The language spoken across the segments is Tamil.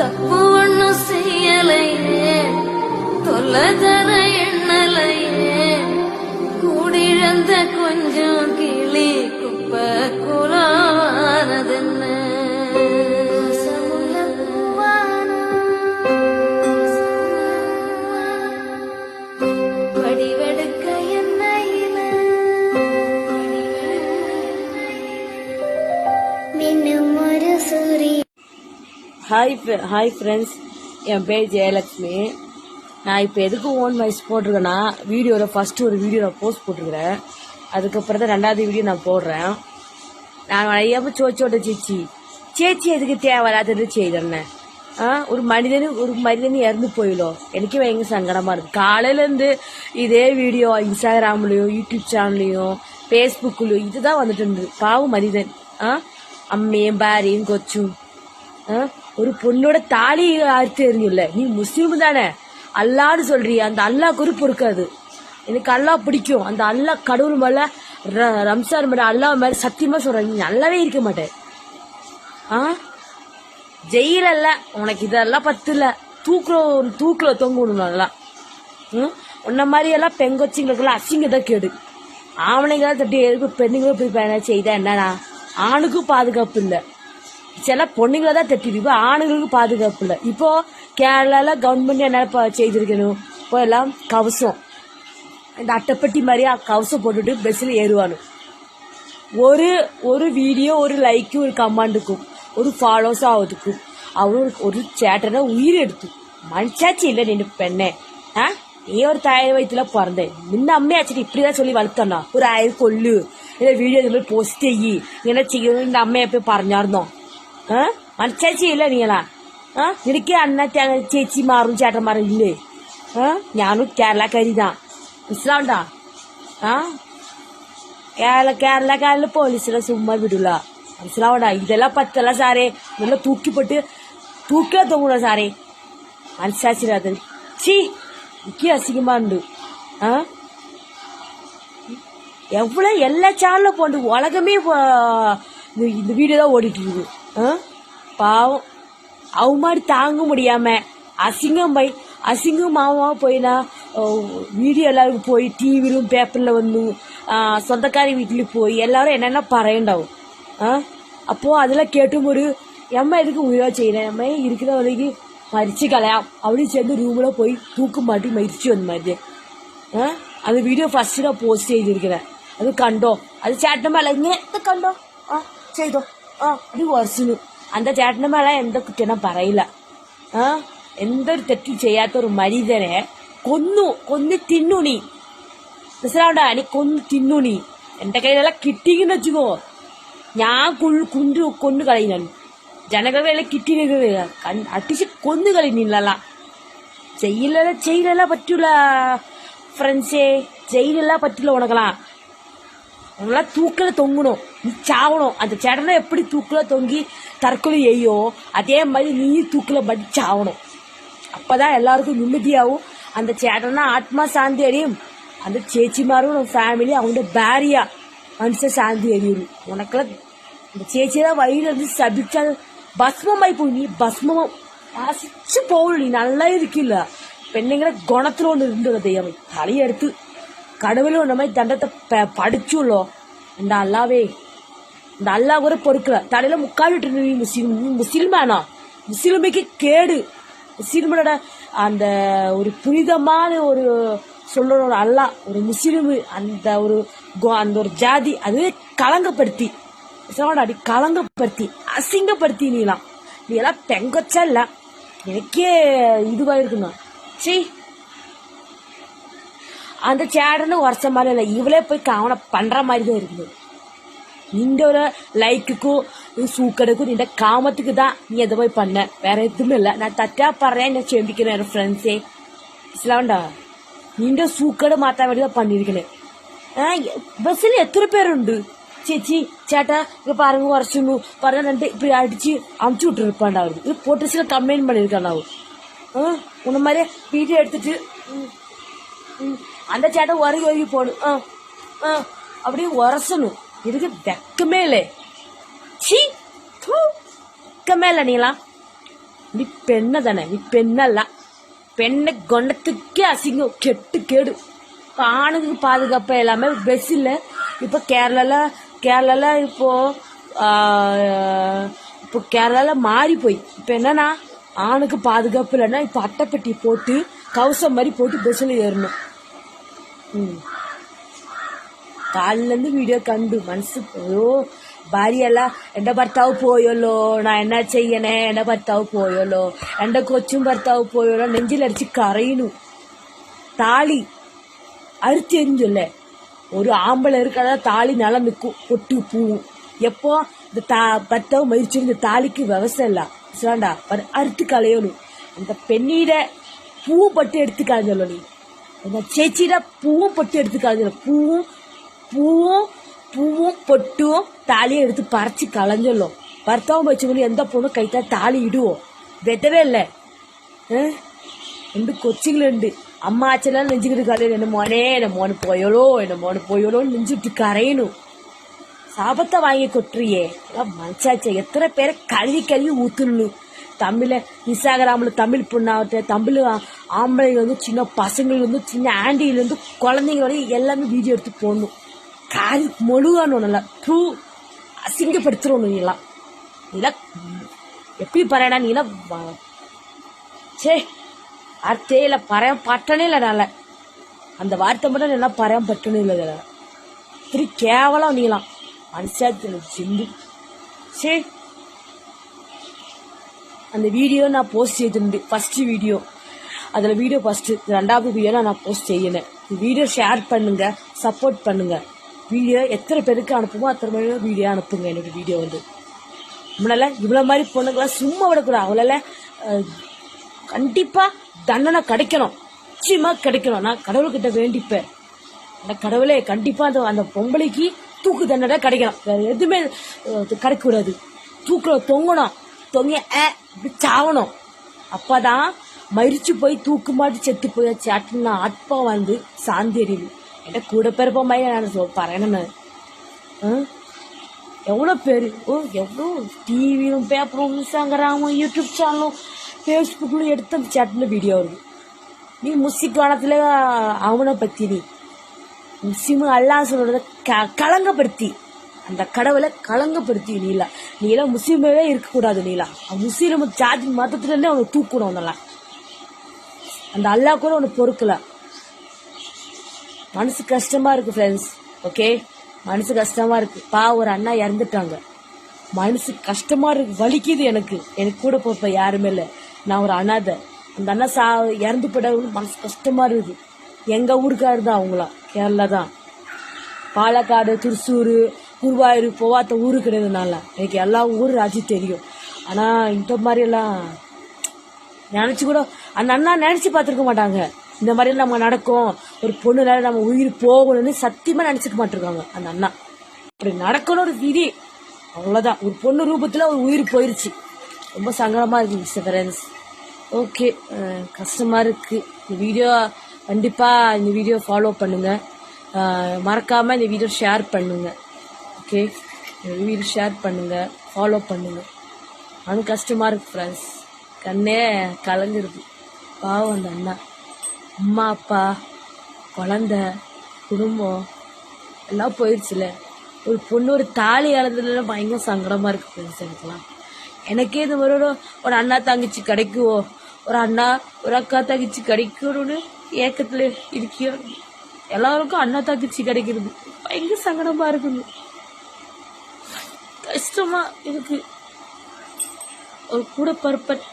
தப்பு ஒண்ணும் செய்யலையே தொல்லதர எண்ணலையே கூடிழந்த கொஞ்சம் கிளி குப்ப குலானதென்ன ஹாய் ஃப்ரெண்ட்ஸ், என் பேர் ஜெயலட்சுமி. நான் இப்போ எதுக்கு ஓன் வாய்ஸ் போட்டிருக்கேன்னா, வீடியோவில் ஃபஸ்ட்டு ஒரு வீடியோ நான் போஸ்ட் போட்டிருக்கிறேன். அதுக்கப்புறம் தான் ரெண்டாவது வீடியோ நான் போடுறேன். நான் ஐயாவும் சோச்சோட்ட சேச்சி எதுக்கு தேவையில்லாதது செய்தேன்னு ஒரு மனிதனு இறந்து போயிடும். எனக்கே பயங்கர சங்கடமாக இருக்குது. காலையிலேருந்து இதே வீடியோ இன்ஸ்டாகிராம்லேயும் யூடியூப் சேனல்லையும் ஃபேஸ்புக்லையும் இதுதான் வந்துட்டு இருந்தது. பாவம் மனிதன், அம்மையும் பாரியும் கொச்சும் ஒரு பொண்ணோட தாலி அறுத்து எறிஞ்சுல்ல. நீ முஸ்லீம் தானே, அல்லான்னு சொல்றிய. அந்த அல்லா குறிப்பு இருக்காது. எனக்கு அல்லா பிடிக்கும். அந்த அல்லா கடவுள் மேல ரம்சான் மேல அல்லா மேல சத்தியமா சொல்றேன், நீ நல்லாவே இருக்க மாட்டேன். ஜெயில உனக்கு இதெல்லாம் பத்து இல்ல, தூக்குல தொங்கணும். நல்லா உன்ன மாதிரி எல்லாம் பெங்கொச்சிங்களுக்கெல்லாம் அசிங்கதான் கேடு. ஆவணைங்களா தட்டி எதுக்கு பெண்ணுங்களும் போய் பயணம் செய்தா என்னன்னா? ஆணுக்கும் பாதுகாப்பு இல்லை. சில பொண்ணுங்களை தான் தட்டிருக்கு, ஆணுங்களுக்கு பாதுகாப்பு இல்லை. இப்போ கேரளால கவர்மெண்ட் என்ன செய்திருக்கணும், இப்போ எல்லாம் கவசம், இந்த அட்டைப்பட்டி மாதிரியா கவசம் போட்டுட்டு பஸ்ஸில் ஏறுவானு. ஒரு வீடியோ, ஒரு லைக்கு, ஒரு கமாண்டுக்கும், ஒரு ஃபாலோஸ் ஆகுதுக்கும் அவரு ஒரு சேட்டனை உயிர் எடுத்து மனுஷாச்சு இல்லை. நீ பெண்ணே, நீ ஒரு தாய் வயிற்றுல பிறந்தேன், முன்ன அம்மையாச்சு இப்படிதான் சொல்லி வளர்த்தோன்னா ஒரு 1000 கொல்லு இல்லை வீடியோ இந்த மாதிரி போஸ்ட் செய்யி என்ன செய்யணும். இந்த அம்மையை போய் പറഞ്ഞായിരുന്നோம். மனசாட்சி இல்லை நீங்களா? എനിക്ക് അന്ന ചേച്ചിമാറും ചേട്ടന്മാരും ഇല്ലേ? ഞാനും കേരളക്കാരിതാ, മനസ്സിലാവണ്ടാ? കേരളക്കാരിൽ പോലീസിലെ சும்மா விடல, മനസ്സിലാവണ്ടാ? இதெல்லாம் பத்தல சாரே. நல்லா தூக்கில தொங்குற சாரே, மனசாட்சி அது. சி முக்கிய அசிங்கமா உண்டு. எவ்வளோ எல்லா சேனலும் போண்டு உலகமே இந்த வீடியோ தான் ஓடிட்டு இருக்கு. பாவம் அவ மாதிரி தாங்க முடியாம அசிங்கமாவா போயினா வீடியோ எல்லாருக்கும் போய் டிவிலும் பேப்பர்ல வந்து சொந்தக்காரி வீட்டிலும் போய் எல்லாரும் என்னென்ன பறையண்டாவும். அப்போ அதெல்லாம் கேட்டும் ஒரு எம்மா எதுக்கு உயிரா செய்யறேன், எம்மா இருக்கிற வரைக்கும் மறிச்சு கலையாம் அப்படின்னு சேர்ந்து ரூம்ல போய் தூக்கு மாட்டி மறிச்சு வந்த மாதிரி. அந்த வீடியோ ஃபர்ஸ்ட் நான் போஸ்ட் செய்திருக்கிறேன். அது கண்டோம், அது சேட்டை மேல இங்கே கண்டோம் ചെയ്തോ അത് വർഷനു അന്ത ചേട്ടൻ്റെ മേലെ എന്താ കുറ്റം പറയില്ല. എന്തൊരു തെറ്റ് ചെയ്യാത്ത ഒരു മനുഷ്യനെ കൊന്നു തിന്നു നീ, മനസ്സിലാവണ്ട? നീ കൊന്നു തിന്നു നീ. എന്റെ കയ്യിലെല്ലാം കിട്ടിയെന്ന് വെച്ചുക്കോ, ഞാൻ കൊന്നു കളയും. ജനങ്ങളുടെ എല്ലാം കിട്ടിയത് അടിച്ച് കൊന്നു കളയുന്നില്ല. ജയിലെല്ലാം പറ്റൂല ഫ്രണ്ട്സേ, ജയിലെല്ലാം പറ്റില്ല ഉണக்கலாம். உங்களாம் தூக்கில் தொங்கணும், நீ சாவணும். அந்த சேட்டனை எப்படி தூக்கில் தொங்கி தற்கொலை செய்யோ அதே மாதிரி நீ தூக்கில் படி சாவணும். அப்பதான் எல்லாருக்கும் நிம்மதியாகவும் அந்த சேட்டனா ஆத்மா சாந்தி அடையும். அந்த சேச்சிமாரும் ஃபேமிலி அவங்க பாரியா மனுஷன் சாந்தி அறியும். உனக்கெல்லாம் இந்த சேச்சிதான் வயிறு இருந்து சபிச்சா பஸ்மமாய் போய் நீ பஸ்மம் வாசிச்சு போகணும். நீ நல்லா இருக்கில்ல. பெண்ணுங்கிற குணத்துல ஒன்று இருந்தது தெய்வம் தலையெடுத்து கடவுளும் இந்த மாதிரி தண்டத்தை படிச்சுள்ளோ. இந்த அல்லாவே, இந்த அல்லா கூட பொறுக்கல. தலையில முக்காலிட்டு நீ முஸ்லிமானா? முஸ்லிமுக்கு கேடு. முஸ்லிமோட அந்த ஒரு புனிதமான ஒரு சொல்ற ஒரு அல்லா, ஒரு முஸ்லிம் அந்த ஒரு ஜாதி அதுவே களங்கப்படுத்தி அடி களங்கப்படுத்தி அசிங்கப்படுத்தி நீ எல்லாம் பெங்கொச்சா இல்ல. எனக்கே இதுவாயிருக்குண்ணா. சரி, அந்த சேடன்னு வருஷ மாதிரி இல்லை, இவளே போய் கவனம் பண்ற மாதிரி தான் இருக்குது. நின்ற ஒரு லைக்குக்கும் சூக்கடுக்கும் நின்ற காமத்துக்கு தான் நீ எதை போய் பண்ண, வேற எதுவுமே இல்லை. நான் தட்டா படுறேன், நான் செம்பிக்கிறேன் என் ஃப்ரெண்ட்ஸே, இஸ்லாம்டா. நின்ற சூக்கடை மாத்தா வேண்டி தான் பண்ணியிருக்கேன். பஸ்ஸில் எத்தனை பேர் உண்டு? சேச்சி சேட்டா இங்க பாருங்க வருஷம் பாருங்க இப்படி அடிச்சு அமுச்சு விட்டுருப்பாண்டா. அவருக்கு இது போட்டு கம்ப்ளைண்ட் பண்ணியிருக்காண்டா. உன்ன மாதிரியே வீடியோ எடுத்துட்டு அந்த சேட்டை ஒருகி போடு அப்படியே உரசணும். இதுக்கு வெக்கமே இல்லை. சி வெக்கமே இல்லை. நீலாம் நீ பெண்ணை தானே, நீ பெண்ணல்ல. பெண்ணை கொண்டத்துக்கே அசிங்கம், கெட்டு கேடு. இப்போ ஆணுக்கு பாதுகாப்பு எல்லாமே பெஸ் இல்லை. இப்போ கேரளால இப்போ கேரளால மாறி போய் இப்போ என்னன்னா ஆணுக்கு பாதுகாப்பு இல்லைன்னா இப்போ அட்டைப்பெட்டி போட்டு கவசம் மாதிரி போட்டு பஸ்ஸில் ஏறணும். കാലിലെന്ത് വീഡിയോ കണ്ടു മനസ്സ് ഓ ഭാര്യയല്ല എന്റെ ഭർത്താവ് പോയല്ലോ ഞാൻ എന്നാ ചെയ്യണേ, എന്റെ ഭർത്താവ് പോയല്ലോ, എന്റെ കൊച്ചും ഭർത്താവ് പോയല്ലോ, നെഞ്ചിലടിച്ച് കറയുന്നു. താളി அறுத்தெறிஞ்சொல்ல ஒரு ஆம்பளை இருக்கிறதா தாலி நல்லா நிற்கும், பொட்டு பூவும். எப்போ இந்த பர்த்தாவு மயிற்சி இந்த தாலிக்கு விவசாயம் இல்ல சொல்லுண்டா அறுத்து களையணும். அந்த பெண்ணிட பூவும் பட்டு எடுத்துக்காது சொல்ல, நீ அந்த சேச்சியிட பூவும் பட்டு எடுத்துக்காது சொல்ல. பூவும் பொட்டும் தாலியை எடுத்து பறிச்சு களைஞ்சொல்லும். பர்த்தாவும் வச்சுக்கணும். எந்த பொண்ணும் கைத்தா தாலி இடுவோம், வெட்டவே இல்லை. ரெண்டு கொச்சிகளுண்டு அம்மா ஆச்செல்லாம் நெஞ்சுக்கிட்டு கரையணும். என்ன மோனு போயலோன்னு நெஞ்சுட்டு கரையணும். சாபத்தை வாங்கி கொட்டுறியே மனசாச்சே. எத்தனை பேரை கழுவி ஊத்துணும். தமிழ இன்ஸ்டாகிராமில் தமிழ் பொண்ணாகட்ட தமிழ் ஆம்பளைங்க வந்து சின்ன பசங்கள்லேருந்து சின்ன ஆண்டிலேருந்து குழந்தைங்களோட எல்லாமே வீடியோ எடுத்து போடணும். காரி மொழுகானு நல்லா ப்ரூ அசிங்கப்படுத்துறோம். நீலாம் எப்படி பறையடா நீலாம் சே வார்த்தையே இல்லை, பறையம் பட்டனே இல்லை. நல்ல அந்த வார்த்தை மட்டும் நல்லா பறையம் பட்டனே இல்லை. திரு கேவலம் நீலாம் மனுஷாத்துல சிந்து. சரி அந்த வீடியோ நான் போஸ்ட் செய்திருந்து ஃபர்ஸ்ட் வீடியோ, அதில் வீடியோ ஃபர்ஸ்ட், ரெண்டாவது வீடியோ நான் போஸ்ட் செய்யணும். வீடியோ ஷேர் பண்ணுங்க, சப்போர்ட் பண்ணுங்க. வீடியோ எத்தனை பேருக்கு அனுப்புமோ அத்தனை பேருக்கு வீடியோ அனுப்புங்க. என்னோட வீடியோ வந்து நம்மளால இவ்வளோ மாதிரி பொண்ணுங்களாம் சும்மா விடக்கூடாது. அவளால கண்டிப்பாக தண்டனை கிடைக்கணும், நிச்சயமா கிடைக்கணும். நான் கடவுள்கிட்ட வேண்டிப்பேன், அந்த கடவுளே கண்டிப்பாக அந்த பொம்பளைக்கு தூக்கு தண்டனை கிடைக்கணும். வேற எதுவுமே கிடைக்கக்கூடாது. தூக்கில் தொங்கணும், தொங்கி இப்படி சாவணும். அப்பதான் மரிச்சு போய் தூக்கு மாட்டி செத்து போயாச்சு அட்டுனா அட்பா வந்து சாந்தி அறிவு. என்கிட்ட கூட பிறப்ப மாதிரி நான் பறையணும். எவ்வளோ பேர் எவ்வளோ டிவியும் பேப்பரும் இன்ஸ்டாகிராமும் யூடியூப் சேனலும் ஃபேஸ்புக்லும் எடுத்து அந்த சேட்டில் வீடியோ வருது. நீ முஸ்லிம் காலத்தில் அவனை பற்றி நீ முஸ்லிம் அல்லாஹ் சொல்றத களங்கப்படுத்தி அந்த கடவுளை களங்கப்படுத்தி நீலாம் முஸ்லீமே இருக்கக்கூடாது. நீலாம் முஸ்லீம் ஜாதி மதத்துலேருந்தே அவனை தூக்கணும். அதெல்லாம் அந்த அல்லாஹ் கூட அவனை பொறுக்கல. மனசு கஷ்டமா இருக்கு ஃப்ரெண்ட்ஸ். ஓகே மனசு கஷ்டமா இருக்கு. ஒரு அண்ணா இறந்துட்டாங்க, மனசு கஷ்டமா இருக்கு, வலிக்குது. எனக்கு கூட போப்ப யாருமே இல்லை, நான் ஒரு அனாதை. அந்த அண்ணா இறந்து போயிட்டாங்க, மனசு கஷ்டமா இருக்குது. எங்க ஊருக்காரு தான் அவங்களாம், கேரளா தான். பாலக்காடு, திருச்சூர், குருவாயூர் போவாத்த ஊரு கிடையாதுனால எனக்கு எல்லா ஊர் ராஜி தெரியும். ஆனா இந்த மாதிரி எல்லாம் நினைச்சு கூட அந்த அண்ணா நினைச்சு பார்த்துருக்க மாட்டாங்க. இந்த மாதிரி நம்ம நடக்கும், ஒரு பொண்ணுனால நம்ம உயிர் போகணும்னு சத்தியமா நினைச்சுக்க மாட்டிருக்காங்க. அந்த அண்ணா அப்படி நடக்கணும் ஒரு விதி, அவ்வளவுதான். ஒரு பொண்ணு ரூபத்துல ஒரு உயிர் போயிருச்சு. ரொம்ப சங்கடமா இருக்கு மிஸ்டர் ஃப்ரெண்ட்ஸ். ஓகே கஷ்டமா இருக்கு. இந்த வீடியோ கண்டிப்பா இந்த வீடியோ ஃபாலோ பண்ணுங்க, மறக்காம இந்த வீடியோ ஷேர் பண்ணுங்க. ஓகே இந்த வீடியோ ஷேர் பண்ணுங்க, ஃபாலோ பண்ணுங்க. அவனுக்கு கஷ்டமா இருக்கு ஃப்ரெண்ட்ஸ், கண்ணே கலந்துருது. பாவம் அந்த அண்ணா, அம்மா அப்பா குழந்தை குடும்பம் எல்லாம் போயிடுச்சுல. ஒரு பொண்ணு ஒரு தாலி இழந்ததுல பயங்கர சங்கடமா இருக்கு ஃப்ரெண்ட்ஸ். எனக்குலாம் எனக்கே இது மாதிரி ஒரு அண்ணா தங்கச்சி கிடைக்குவோ, ஒரு அண்ணா ஒரு அக்கா தங்கச்சி கிடைக்கணும்னு ஏக்கத்துல இருக்கியோ. எல்லாருக்கும் அண்ணா தங்கச்சி கிடைக்கிறது பயங்கர சங்கடமா இருக்குது, கஷ்டமா இருக்கு. ஒரு கூட பருப்பன்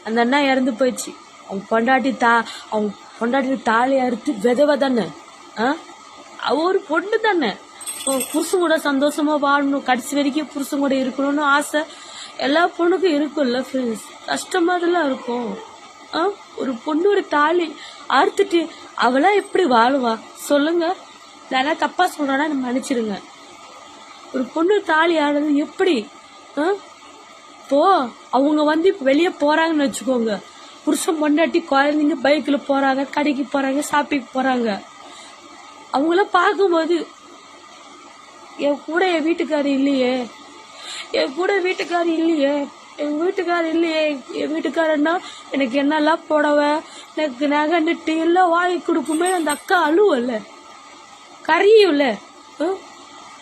அந்த அண்ணா இறந்து போயிடுச்சு. அவங்க பொண்டாட்டி தாலி அறுத்து விதவை தானே, அவ ஒரு பொண்ணு தானே. புருஷன் கூட சந்தோஷமா வாழணும், கடைசி வரைக்கும் புருஷன் கூட இருக்கணும்னு ஆசை எல்லா பொண்ணுக்கும் இருக்கும்ல ஃப்ரெண்ட்ஸ். கஷ்டமா இதெல்லாம் இருக்கும். ஒரு பொண்ணு ஒரு தாலி அறுத்துட்டு அவளா எப்படி வாழுவா சொல்லுங்க? நான் தப்பா சொல்றேன்னா மன்னிச்சிருங்க. ஒரு பொண்ணு தாலி ஆடுறது எப்படி? இப்போ அவங்க வந்து இப்ப வெளியே போறாங்கன்னு வச்சுக்கோங்க, புருஷன் பொண்டாட்டி குழந்தைங்க பைக்ல போறாங்க, கடைக்கு போறாங்க, ஷாப்பிங் போறாங்க. அவங்கள பார்க்கும்போது என் கூட என் வீட்டுக்காரி இல்லையே, என் வீட்டுக்காரி வீட்டுக்காரர் இல்லையே. என் வீட்டுக்காரன்னா எனக்கு என்னெல்லாம் புடவை எனக்கு நகை நட்டு எல்லாம் வாங்கி கொடுக்குமே. அந்த அக்கா அழுவல்ல, கரையும்ல,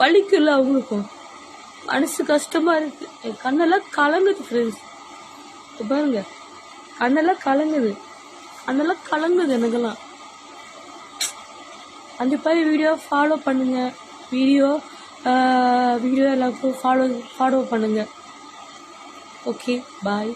வலிக்கும்ல, அவங்களுக்கும் மனசு கஷ்டமா இருக்கு. என் கண்ணெல்லாம் கலங்குது ஃப்ரெண்ட்ஸ். பாருங்க, கண்ணெல்லாம் கலங்குது எனக்கெல்லாம். கண்டிப்பாக வீடியோ ஃபாலோ பண்ணுங்க. வீடியோ எல்லாருக்கும் ஃபாலோ பண்ணுங்க. ஓகே, பாய்.